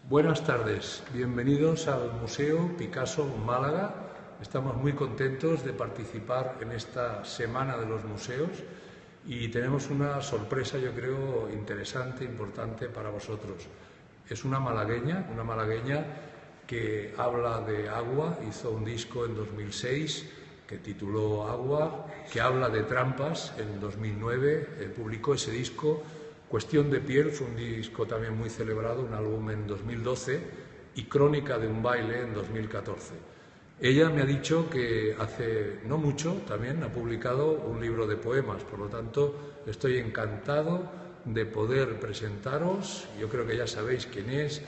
Buenas tardes, bienvenidos al Museo Picasso Málaga. Estamos muy contentos de participar en esta Semana de los Museos y tenemos una sorpresa, yo creo, interesante, importante para vosotros. Es una malagueña que habla de agua, hizo un disco en 2006 que tituló Agua, que habla de trampas en 2009, publicó ese disco. Cuestión de piel fue un disco también muy celebrado, un álbum en 2012 y Crónica de un baile en 2014. Ella me ha dicho que hace no mucho también ha publicado un libro de poemas, por lo tanto estoy encantado de poder presentaros, yo creo que ya sabéis quién es,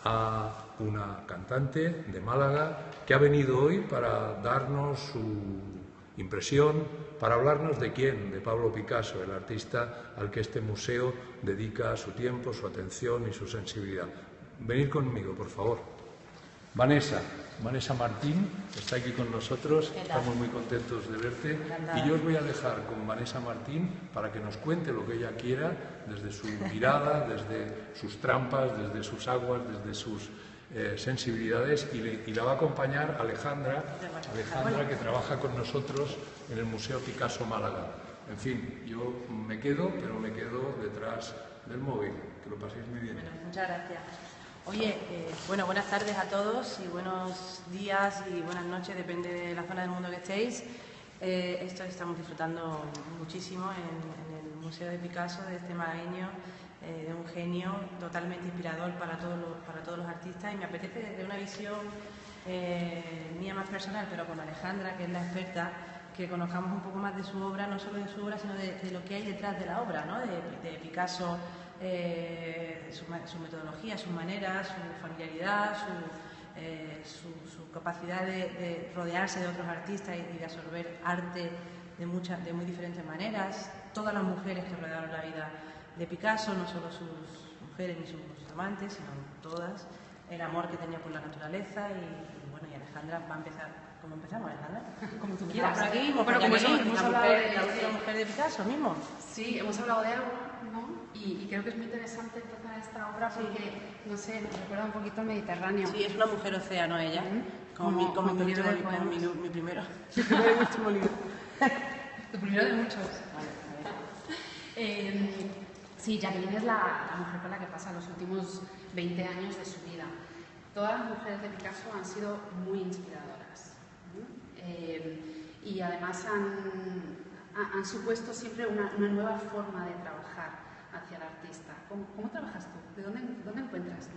a una cantante de Málaga que ha venido hoy para darnos su impresión, para hablarnos de quién, de Pablo Picasso, el artista al que este museo dedica su tiempo, su atención y su sensibilidad. Venid conmigo, por favor. Vanessa Martín está aquí con nosotros, estamos muy contentos de verte y yo os voy a dejar con Vanessa Martín para que nos cuente lo que ella quiera, desde su mirada, desde sus trampas, desde sus aguas, desde sus sensibilidades y la va a acompañar Alejandra, que trabaja con nosotros en el Museo Picasso Málaga. En fin, yo me quedo detrás del móvil. Que lo paséis muy bien. Bueno, muchas gracias. Oye, buenas tardes a todos y buenos días y buenas noches, depende de la zona del mundo que estéis. Esto estamos disfrutando muchísimo en el Museo de Picasso, de este malagueño, de un genio totalmente inspirador para todos los artistas, y me apetece desde una visión mía más personal, pero con Alejandra, que es la experta, que conozcamos un poco más de su obra, no solo de su obra, sino de lo que hay detrás de la obra, ¿no? de Picasso, su metodología, sus maneras, su familiaridad, su capacidad de rodearse de otros artistas y de absorber arte de muy diferentes maneras. Todas las mujeres que rodearon la vida de Picasso, no solo sus mujeres ni sus amantes, sino todas, el amor que tenía por la naturaleza y Alejandra va a empezar. ¿Cómo empezamos, Alejandra? Como tú quieras. Por aquí, Bueno, como hemos hablado de la última mujer de Picasso mismo. Sí, hemos hablado de agua, ¿no? Y creo que es muy interesante empezar esta obra porque, no sé, nos recuerda un poquito al Mediterráneo. Sí, es una mujer océano ella, como mi primero Mi primero y último libro. Tu primero de muchos. Sí, Jacqueline es la mujer con la que pasa los últimos 20 años de su vida. Todas las mujeres de Picasso han sido muy inspiradoras. Y además han supuesto siempre una nueva forma de trabajar hacia el artista. ¿Cómo trabajas tú? ¿De dónde encuentras tú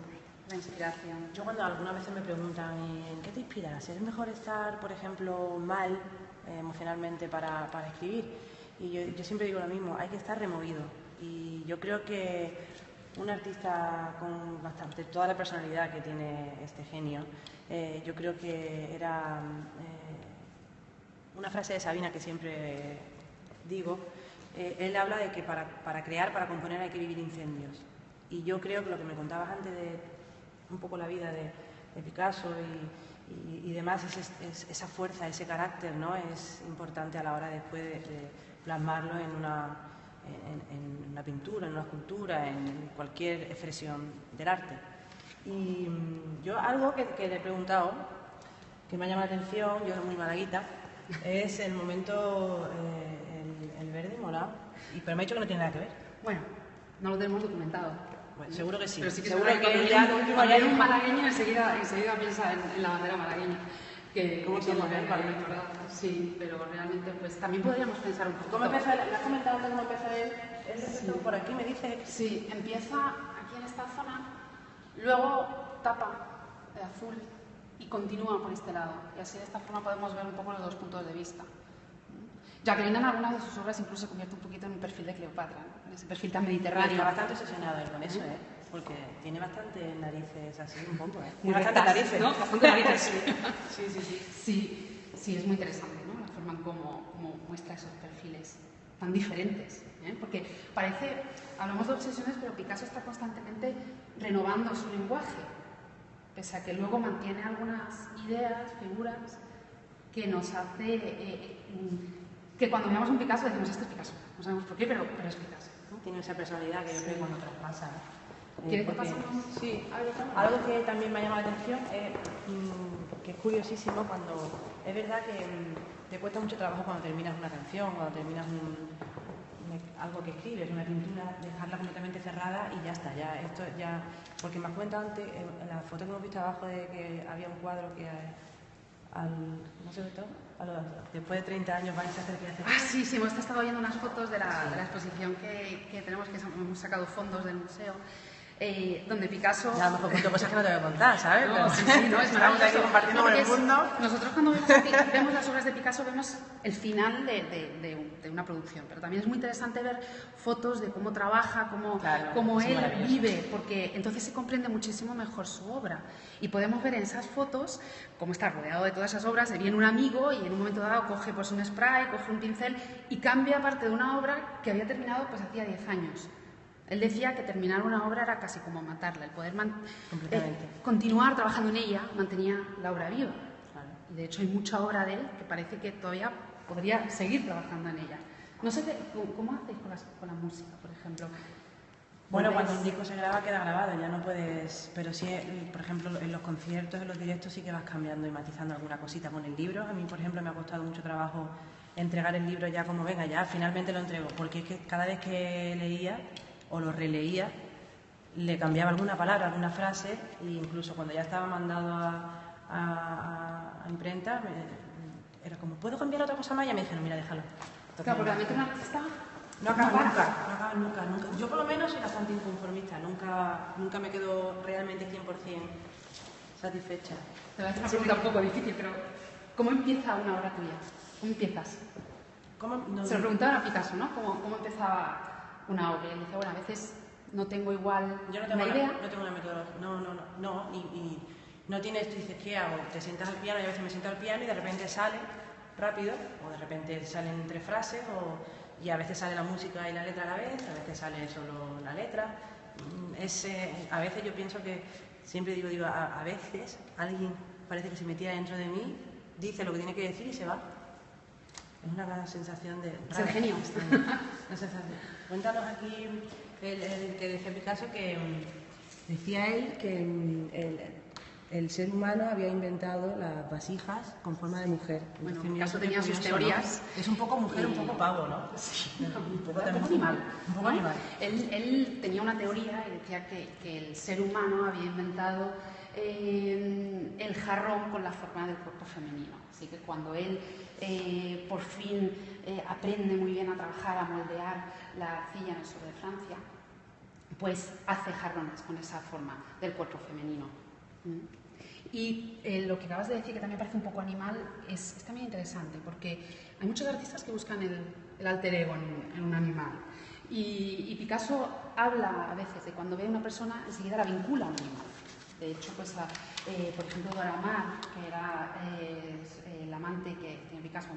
la inspiración? Yo cuando algunas veces me preguntan ¿en qué te inspiras? ¿Es mejor estar, por ejemplo, mal emocionalmente para escribir? Y yo siempre digo lo mismo, hay que estar removido. Y yo creo que un artista con bastante toda la personalidad que tiene este genio, yo creo que era una frase de Sabina que siempre digo. Él habla de que para crear, para componer hay que vivir incendios. Y yo creo que lo que me contabas antes de un poco la vida de Picasso y demás, esa fuerza, ese carácter, ¿no? Es importante a la hora después de plasmarlo en una pintura, en una escultura, en cualquier expresión del arte. Y yo algo que le he preguntado, que me ha llamado la atención, yo soy muy malaguita, es el momento, el verde morado, pero me ha dicho que no tiene nada que ver. Bueno, no lo tenemos documentado. Bueno, seguro que sí. Pero sí que seguro que ya cuando hay un malagueño enseguida piensa en la bandera malagueña. ¿Cómo se llama el Parlamento? Sí, pero realmente pues también podríamos pensar un poco. ¿Cómo empezó él? ¿Le has comentado cómo empezó él? Él empezó por aquí, me dice. Sí, empieza aquí en esta zona, luego tapa de azul y continúa por este lado. Y así de esta forma podemos ver un poco los dos puntos de vista. Jacqueline en algunas de sus obras incluso se convierte un poquito en un perfil de Cleopatra, ¿no? En ese perfil tan mediterráneo. Está bastante obsesionado él con eso, porque tiene bastantes narices así un poco, Muy bastantes narices, ¿no? Bastantes narices, sí. Sí, es muy interesante, ¿no? La forma en cómo muestra esos perfiles tan diferentes, porque hablamos de obsesiones, pero Picasso está constantemente renovando su lenguaje, pese a que luego mantiene algunas ideas, figuras, que nos hace que cuando miramos un Picasso decimos, este es Picasso. No sabemos por qué, pero es Picasso, ¿no? Tiene esa personalidad que yo creo que cuando traspasa. ¿Quieres que pasemos? Sí, algo que también me ha llamado la atención es que es curiosísimo cuando es verdad que te cuesta mucho trabajo cuando terminas una canción, cuando terminas algo que escribes, una pintura, dejarla completamente cerrada y ya está, ya esto ya, porque me has comentado antes en la foto que hemos visto abajo de que había un cuadro que no sé de todo, después de 30 años vais a hacer que hacer. Ah, sí, hemos estado viendo unas fotos de la exposición que tenemos, que hemos sacado fondos del museo. Donde Picasso... Ya, a lo mejor cuento cosas que no te voy a contar, ¿sabes? No, sí, no, es estamos aquí compartiendo con el mundo. Nosotros cuando vemos las obras de Picasso vemos el final de una producción, pero también es muy interesante ver fotos de cómo trabaja, cómo él vive, porque entonces se comprende muchísimo mejor su obra. Y podemos ver en esas fotos cómo está rodeado de todas esas obras, se viene un amigo y en un momento dado coge pues, un spray, coge un pincel y cambia parte de una obra que había terminado pues hacía 10 años. Él decía que terminar una obra era casi como matarla, el poder continuar trabajando en ella mantenía la obra viva. Claro. De hecho, hay mucha obra de él que parece que todavía podría seguir trabajando en ella. No sé, ¿cómo hacéis con la música, por ejemplo? Bueno, cuando un disco se graba queda grabado, ya no puedes... Pero sí, por ejemplo, en los conciertos, en los directos sí que vas cambiando y matizando alguna cosita. Con el libro, a mí, por ejemplo, me ha costado mucho trabajo entregar el libro ya como venga, ya finalmente lo entrego, porque es que cada vez que leía o lo releía, le cambiaba alguna palabra, alguna frase, e incluso cuando ya estaba mandado a imprenta, era como, ¿puedo cambiar otra cosa más? Y ya me dijeron, mira, déjalo. Claro, porque realmente un artista no acaba nunca. Yo por lo menos soy bastante inconformista, nunca me quedo realmente 100% satisfecha. Te voy a hacer una pregunta un poco difícil, pero ¿cómo empieza una obra tuya? ¿Cómo empiezas? Se lo preguntaban a Picasso, ¿no? ¿Cómo empezaba una obra? Y él dice, bueno, a veces no tengo igual una idea. No tengo una metodología, no, y no tienes, tú dices, ¿qué hago? Te sientas al piano y a veces me siento al piano y de repente sale rápido, o de repente salen 3 frases, y a veces sale la música y la letra a la vez, a veces sale solo la letra. A veces yo pienso que, siempre digo, a veces alguien parece que se metía dentro de mí, dice lo que tiene que decir y se va. Es una sensación de... Ser genio. Una sensación. Cuéntanos aquí el que decía Picasso, que decía él que el ser humano había inventado las vasijas con forma de mujer. Bueno, Picasso tenía sus teorías. ¿No? Es un poco mujer, un poco pavo, ¿no? Sí, un poco animal. Un poco animal. Él tenía una teoría y decía que el ser humano había inventado el jarrón con la forma del cuerpo femenino. Así que cuando él por fin aprende muy bien a trabajar, a moldear la arcilla en el sur de Francia, pues hace jarrones con esa forma del cuerpo femenino. Y lo que acabas de decir, que también parece un poco animal, es también interesante, porque hay muchos artistas que buscan el alter ego en un animal. Y Picasso habla a veces de cuando ve a una persona, enseguida la vincula a un animal. De hecho, pues, por ejemplo, Dora Maar, que era el amante que tiene Picasso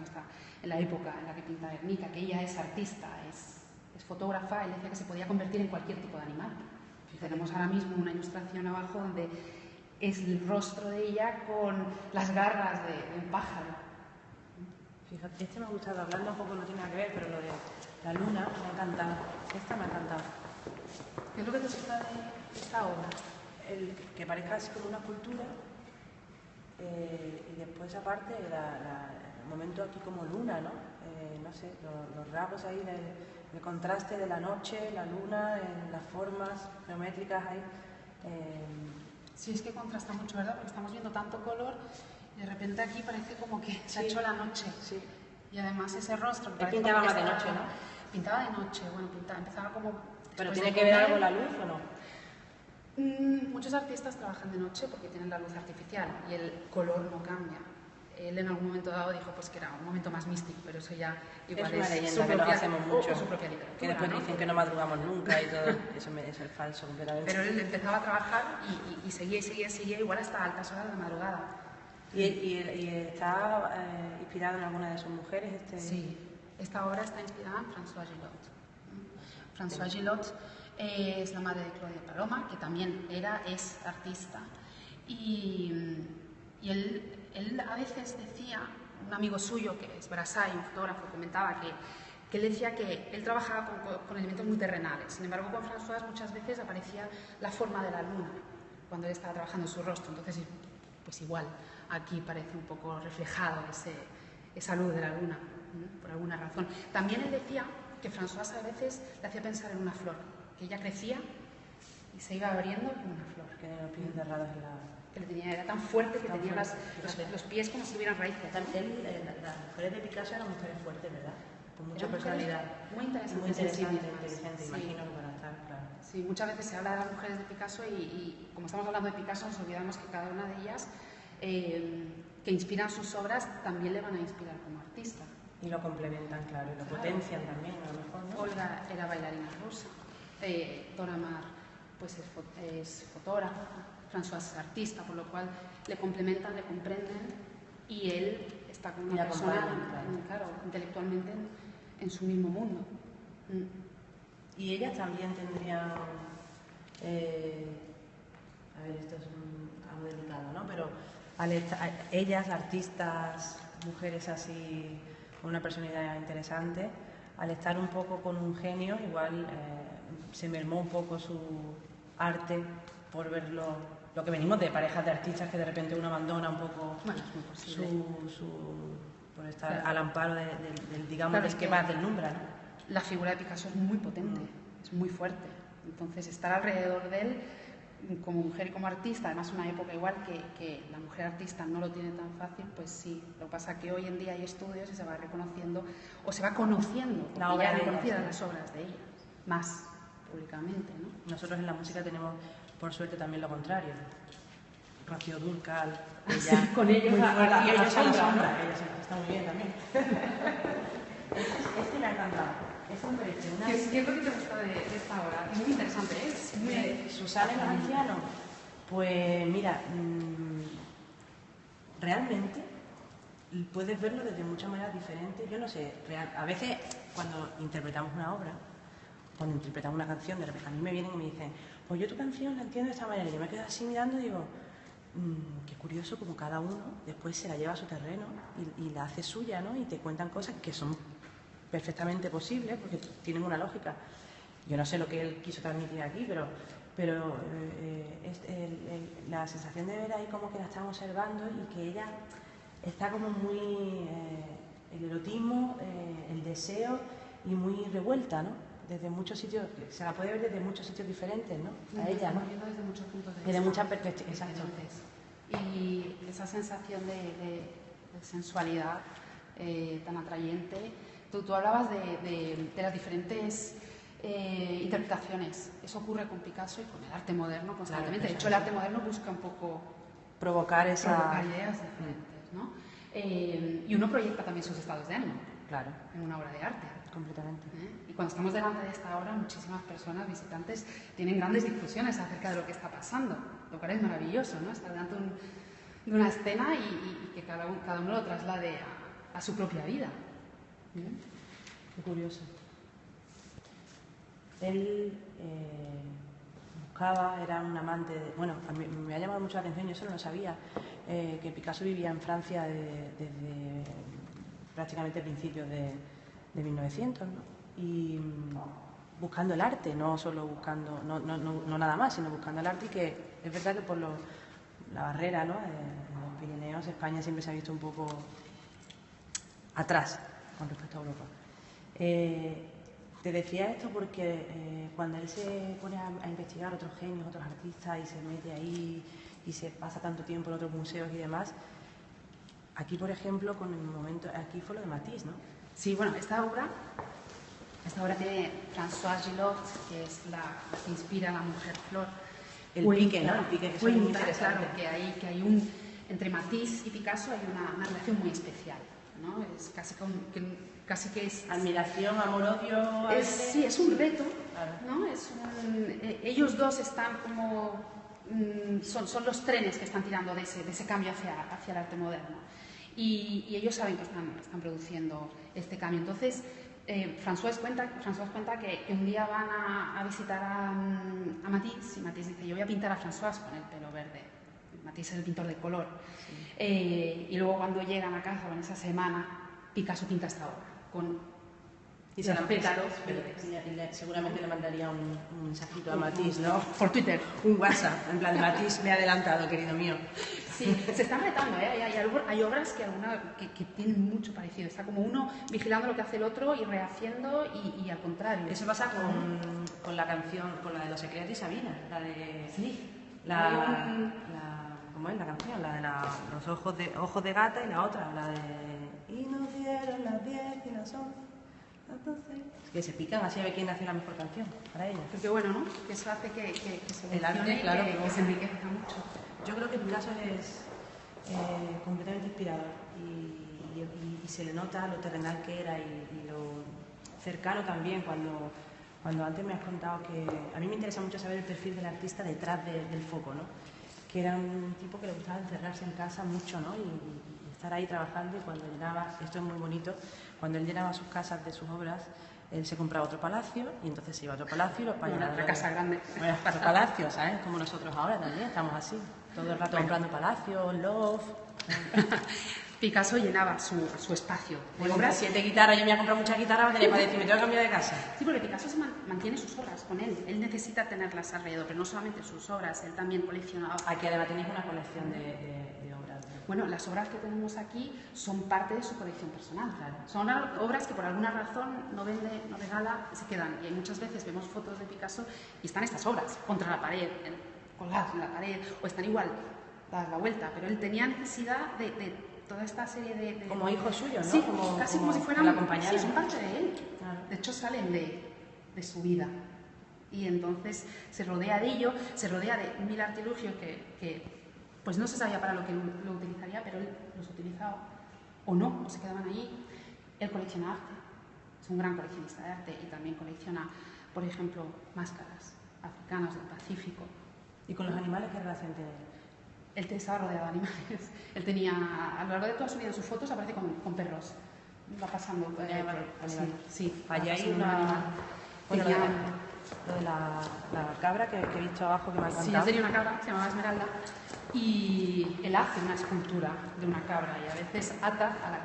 en la época en la que pinta Guernica, que ella es artista, es fotógrafa, él decía que se podía convertir en cualquier tipo de animal. Tenemos ahora mismo una ilustración abajo donde es el rostro de ella con las garras de un pájaro. Fíjate, me ha gustado, hablando un poco, no tiene nada que ver, pero lo de la luna me ha encantado. Esta me ha encantado. ¿Qué es lo que te gusta de esta obra? Que parezca así como una escultura, y después aparte el momento aquí como luna, ¿no? No sé, los rasgos ahí del contraste de la noche, la luna, las formas geométricas ahí. Sí, es que contrasta mucho, ¿verdad? Porque estamos viendo tanto color y de repente aquí parece como que se ha hecho la noche. Sí. Y además ese rostro... Él pintaba más de noche, ¿no? Pintaba de noche, bueno, empezaba como... ¿Pero tiene que ver algo la luz o no? Muchos artistas trabajan de noche porque tienen la luz artificial y el color no cambia. Él en algún momento dado dijo pues que era un momento más místico, pero eso ya igual es una leyenda que nos hacemos mucho, su propia literatura, que después dicen que no madrugamos nunca y todo, eso es el falso completamente. Pero él empezaba a trabajar y seguía igual hasta altas horas de la madrugada. ¿Y está inspirado en alguna de sus mujeres? Sí, esta obra está inspirada en Françoise Gillot. Françoise Gillot es la madre de Claudia Paloma, que también es artista. Y él a veces decía, un amigo suyo que es Brassai, un fotógrafo, comentaba que él decía que él trabajaba con elementos muy terrenales. Sin embargo, con François muchas veces aparecía la forma de la luna cuando él estaba trabajando en su rostro. Entonces, pues igual, aquí parece un poco reflejado esa luz de la luna, ¿no? Por alguna razón. También él decía que François a veces le hacía pensar en una flor, que ella crecía y se iba abriendo como una flor. Que los pies enterrados en la... Que le tenía, era tan fuerte que tenía los pies como si tuvieran raíces. También las mujeres de Picasso eran mujeres fuertes, ¿verdad? Con mucha personalidad. Muy interesante, muy interesante, sensibles, inteligente, sí. imagino que para estar, claro. Sí, muchas veces se habla de las mujeres de Picasso y como estamos hablando de Picasso nos olvidamos que cada una de ellas que inspiran sus obras también le van a inspirar como artista. Y lo complementan, claro, y lo potencian también, a lo mejor, ¿no? Olga era bailarina rusa, Dora Maar pues es fotógrafa, François es artista, por lo cual le complementan, le comprenden y él está con una persona, claro, intelectualmente en su mismo mundo. Y ellas también tendrían, a ver, esto es algo delicado, ¿no? Pero ellas, artistas, mujeres así, con una personalidad interesante, al estar un poco con un genio, igual se mermó un poco su arte por verlo, lo que venimos de parejas de artistas que de repente uno abandona un poco por estar claro. Al amparo del digamos, claro, del que más deslumbra, ¿no? La figura de Picasso es muy potente, es muy fuerte. Entonces, estar alrededor de él, como mujer y como artista, además una época igual que la mujer artista no lo tiene tan fácil, pues sí. Lo que pasa es que hoy en día hay estudios y se va reconociendo, o se va conociendo, la obra ya reconocidas las obras de ella, más públicamente, ¿no? Nosotros en la música tenemos, por suerte, también lo contrario. Rocío Dúrcal, ella sí, con ellos muy fuerte, y ellos a la sombra. Ella está muy bien también. Este me ha encantado. Es un proyecto. ¿Qué es lo que te gusta de esta obra? Es muy interesante, es muy... Susana y los ancianos. Pues mira, realmente puedes verlo desde muchas maneras diferentes. Yo no sé, a veces cuando interpretamos una obra, cuando interpretamos una canción, de repente a mí me vienen y me dicen, pues yo tu canción la entiendo de esta manera. Y yo me quedo así mirando y digo, qué curioso como cada uno después se la lleva a su terreno y la hace suya, ¿no? Y te cuentan cosas que son perfectamente posibles porque tienen una lógica. Yo no sé lo que él quiso transmitir aquí, pero la sensación de ver ahí como que la están observando y que ella está como muy... el erotismo, el deseo y muy revuelta, ¿no? Desde muchos sitios, se la puede ver desde muchos sitios diferentes, ¿no? A ella, ¿no? Desde muchos puntos de vista. Desde muchas perspectivas, exacto. Y esa sensación de sensualidad tan atrayente. Tú hablabas de las diferentes interpretaciones. Eso ocurre con Picasso y con el arte moderno constantemente. Claro, de hecho, el arte moderno busca un poco provocar ideas diferentes, ¿no? Y uno proyecta también sus estados de ánimo. Claro. En una obra de arte. Completamente. Y cuando estamos delante de esta obra, muchísimas personas, visitantes, tienen grandes discusiones acerca de lo que está pasando, lo cual es maravilloso, ¿no? Estar delante de una escena y que cada uno lo traslade a su propia vida. Qué curioso. Él buscaba, era un amante de... Bueno, a mí me ha llamado mucho la atención, yo eso no lo sabía, que Picasso vivía en Francia desde prácticamente principios de 1900, ¿no? Y buscando el arte, no solo buscando, no nada más, sino buscando el arte, y que es verdad que por la barrera, ¿no? En los Pirineos, España siempre se ha visto un poco atrás con respecto a Europa. Te decía esto porque cuando él se pone a investigar otros genios, otros artistas, y se mete ahí y se pasa tanto tiempo en otros museos y demás, aquí, por ejemplo, con el momento, aquí fue lo de Matisse, ¿no? Sí, bueno, esta obra tiene François Gillot, que es la que inspira a la mujer flor. El pique, ¿no? El pique, que es muy interesante. Claro, que hay un... Entre Matisse y Picasso hay una relación muy especial, ¿no? Es casi que es... Admiración, amor-odio... Sí, es un reto, ¿no? Ellos dos están como... Son los trenes que están tirando de ese cambio hacia el arte moderno. Y ellos saben que están produciendo este cambio. Entonces, François cuenta que un día van a visitar a Matisse, y Matisse dice, yo voy a pintar a François con el pelo verde. Matisse es el pintor de color. Sí. Y luego cuando llegan a casa, o en esa semana, Picasso pinta esta obra, con Y se la pétalos seguramente le mandaría un mensajito a Matisse, ¿no? por Twitter. Un WhatsApp, en plan, Matisse, me ha adelantado, querido mío. Sí, se están retando, ¿eh? Hay obras que tienen mucho parecido. Está como uno vigilando lo que hace el otro y rehaciendo y al contrario. Eso pasa con la canción, con la de Los Secretos y Sabina, la de... Sí. ¿Cómo es la canción? La de los ojos de gata y la otra, la de... Y nos dieron las 10 y las 11, las 12... Es que se pican así a ver quién hace la mejor canción para ellas. Porque bueno, ¿no? Que eso hace que se el arte, claro, que se enriquezca mucho. Yo creo que Picasso es completamente inspirador y se le nota lo terrenal que era y lo cercano también cuando antes me has contado que a mí me interesa mucho saber el perfil del artista detrás del foco, ¿no? Que era un tipo que le gustaba encerrarse en casa mucho, ¿no? Y estar ahí trabajando, y cuando llenaba, esto es muy bonito, cuando él llenaba sus casas de sus obras, él se compraba otro palacio y entonces se iba a otro palacio y lo pagaba. Otra casa grande. Bueno, otro palacio, ¿sabes? Como nosotros ahora también estamos así, todo el rato comprando palacios, love. Picasso llenaba su espacio de obras. 7 guitarras, yo me voy a comprar muchas guitarras para decir, me tengo que cambiar de casa. Sí, porque Picasso mantiene sus obras con él. Él necesita tenerlas alrededor, pero no solamente sus obras, él también coleccionaba. Aquí además tenéis una colección de obras. Bueno, las obras que tenemos aquí son parte de su colección personal. Claro. Son obras que por alguna razón no vende, no regala, se quedan. Y muchas veces vemos fotos de Picasso y están estas obras contra la pared, colgadas en la pared, o están igual, dadas la vuelta. Pero él tenía necesidad de toda esta serie de... Como hijo suyo, ¿no? Sí, casi como si fueran... Sí, son parte de él. Claro. De hecho, salen de su vida. Y entonces se rodea de ello, se rodea de mil artilugios que pues no se sabía para lo que lo utilizaría, pero él los utilizaba o no, o se quedaban ahí. Él colecciona arte, es un gran coleccionista de arte y también colecciona, por ejemplo, máscaras africanas del Pacífico. ¿Y con los animales qué relación tiene? Él estaba rodeado de animales. Él tenía, a lo largo de toda su vida en sus fotos aparece con perros. Va pasando. Sí, allá hay animal. Bueno, lo de la cabra que he visto abajo que me ha encantado. Sí, yo tenía una cabra, se llamaba Esmeralda, y él hace una escultura de una cabra y a veces ata a la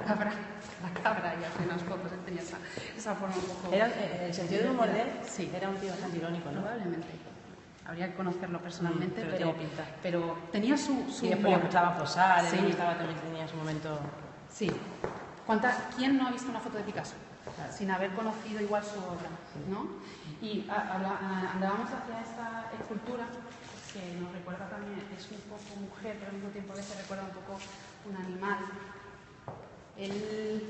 cabra y hace unas fotos. Él tenía esa forma un poco... ¿El sentido de humor de él? Sí. Era un tío bastante irónico, ¿no? Probablemente. Habría que conocerlo personalmente, pero tenía su y después le gustaba posar, sí. También tenía su momento... Sí. ¿Quién no ha visto una foto de Picasso? Claro. Sin haber conocido igual su obra, ¿no? Y andábamos hacia esta escultura que nos recuerda también, es un poco mujer, pero al mismo tiempo a veces recuerda un poco un animal. Él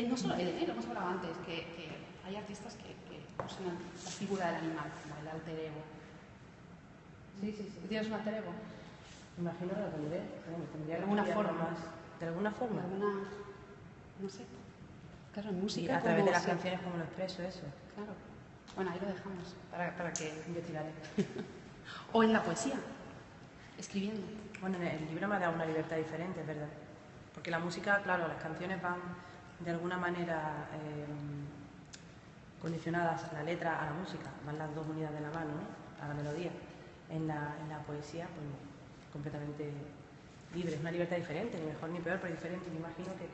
no solo, lo hemos hablado antes, que hay artistas que usan la figura del animal, como el alter ego. Sí. ¿Tú tienes un alter ego? Me imagino que lo tendré. ¿De alguna forma? ¿De alguna forma? No sé. Claro, en música. Y a través de las canciones, como lo expreso, eso. Claro. Bueno, ahí lo dejamos para que investigaré. O en la poesía, escribiendo. Bueno, el libro me ha dado una libertad diferente, es verdad. Porque la música, claro, las canciones van de alguna manera condicionadas a la letra, a la música, van las dos unidas de la mano, ¿no? A la melodía. En la poesía, pues completamente libre, es una libertad diferente, ni mejor ni peor, pero diferente. Me imagino que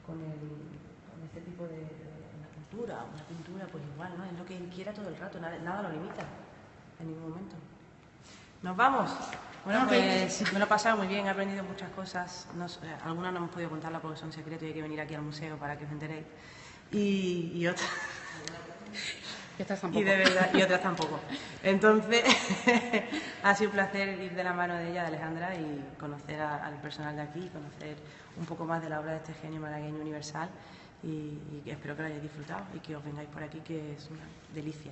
con este tipo de una pintura, pues igual, ¿no? Es lo que él quiera todo el rato, nada lo limita en ningún momento. ¿Nos vamos? Bueno, pues me lo he pasado muy bien, he aprendido muchas cosas, algunas no hemos podido contarlas porque son secretos y hay que venir aquí al museo para que os enteréis, y otras... Y otras tampoco. Y de verdad, y otras tampoco. Entonces, ha sido un placer ir de la mano de ella, de Alejandra, y conocer al personal de aquí, conocer un poco más de la obra de este genio malagueño universal, y espero que lo hayáis disfrutado y que os vengáis por aquí, que es una delicia.